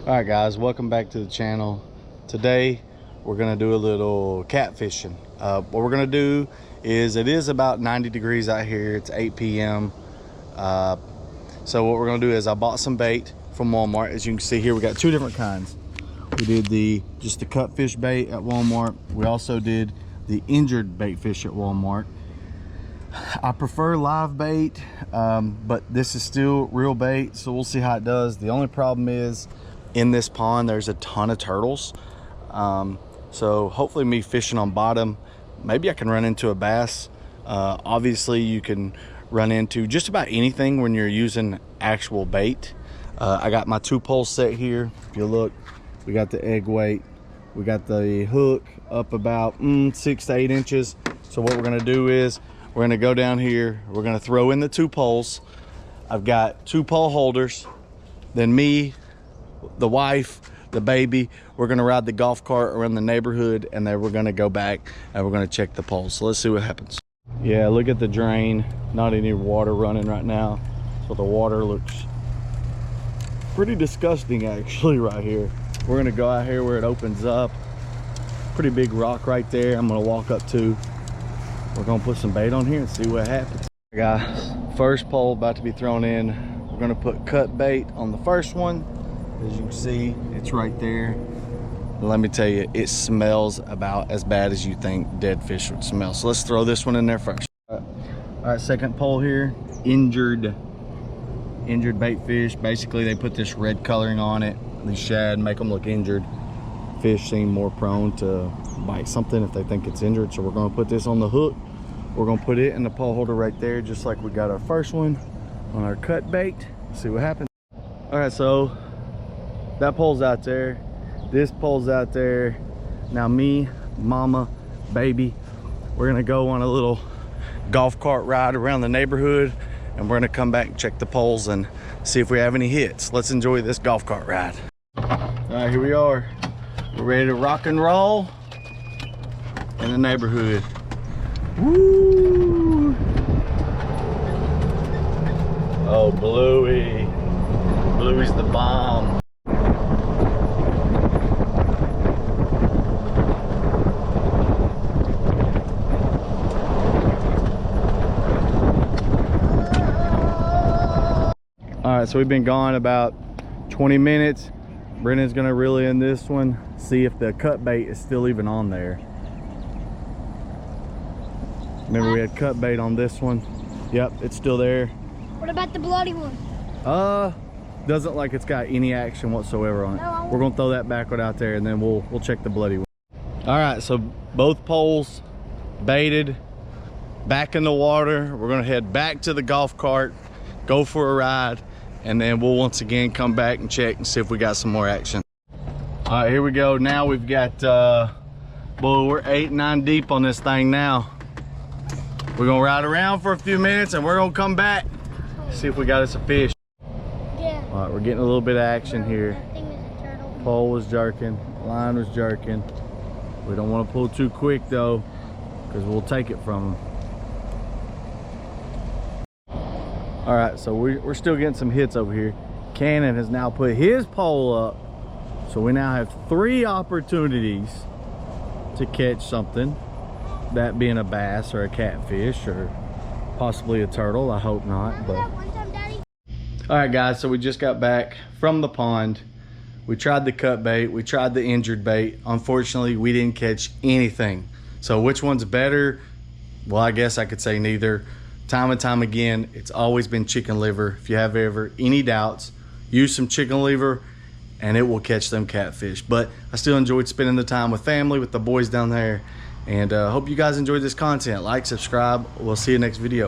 All right guys, welcome back to the channel. Today we're gonna do a little catfishing. What we're gonna do is, it is about 90 degrees out here. It's 8 p.m. So what we're gonna do is, I bought some bait from Walmart. As you can see here, we got two different kinds. We did just the Catfish bait at Walmart. We also did the injured bait fish at Walmart. I prefer live bait, but this is still real bait, so we'll see how it does. The only problem is, in this pond there's a ton of turtles, so hopefully me fishing on bottom, maybe I can run into a bass. Obviously you can run into just about anything when you're using actual bait. I got my 2 poles set here. If you look, we got the egg weight, we got the hook up about 6 to 8 inches. So what we're gonna do is, we're gonna go down here, we're gonna throw in the 2 poles. I've got 2 pole holders, then me, the wife, the baby, we're gonna ride the golf cart around the neighborhood, and then we're gonna go back and we're gonna check the poles. So let's see what happens. Yeah, look at the drain, not any water running right now, so the water looks pretty disgusting actually right here. We're gonna go out here where it opens up, pretty big rock right there. I'm gonna walk up to, we're gonna put some bait on here and see what happens. Guys, first pole about to be thrown in. We're gonna put cut bait on the first one. As you can see, it's right there. Let me tell you, it smells about as bad as you think dead fish would smell. So let's throw this one in there first. All right, second pole here, injured bait fish. Basically they put this red coloring on it. These shad make them look injured. Fish seem more prone to bite something if they think it's injured. So we're gonna put this on the hook. We're gonna put it in the pole holder right there, just like we got our first one on our cut bait. See what happens. All right, so that pole's out there, this pole's out there. Now me, mama, baby, we're gonna go on a little golf cart ride around the neighborhood, and we're gonna come back and check the poles and see if we have any hits. Let's enjoy this golf cart ride. All right, here we are. We're ready to rock and roll in the neighborhood. Woo! Oh, Bluey. Bluey's the bomb. All right, so we've been gone about 20 minutes. Brennan's gonna reel in this one, see if the cut bait is still even on there. Remember we had cut bait on this one. Yep, it's still there. What about the bloody one? Doesn't like it's got any action whatsoever on it. No, we're gonna throw that backward out there, and then we'll check the bloody one. All right, so both poles baited, back in the water. We're gonna head back to the golf cart, go for a ride, and then we'll once again come back and check and see if we got some more action. All right, here we go. Now we've got, boy, we're 8, 9 deep on this thing now. We're gonna ride around for a few minutes, and we're gonna come back, see if we got us a fish. Yeah. All right, we're getting a little bit of action here. That thing is a turtle. Pole was jerking, line was jerking. We don't want to pull too quick though, because we'll take it from them. All right, so we're still getting some hits over here. Cannon has now put his pole up, so we now have 3 opportunities to catch something, that being a bass or a catfish or possibly a turtle. I hope not, but all right guys, so we just got back from the pond. We tried the cut bait, we tried the injured bait. Unfortunately, we didn't catch anything. So which one's better? Well, I guess I could say neither. Time and time again, it's always been chicken liver. If you have ever any doubts, use some chicken liver and it will catch them catfish. But I still enjoyed spending the time with family, with the boys down there, and hope you guys enjoyed this content. Like, subscribe, we'll see you next video.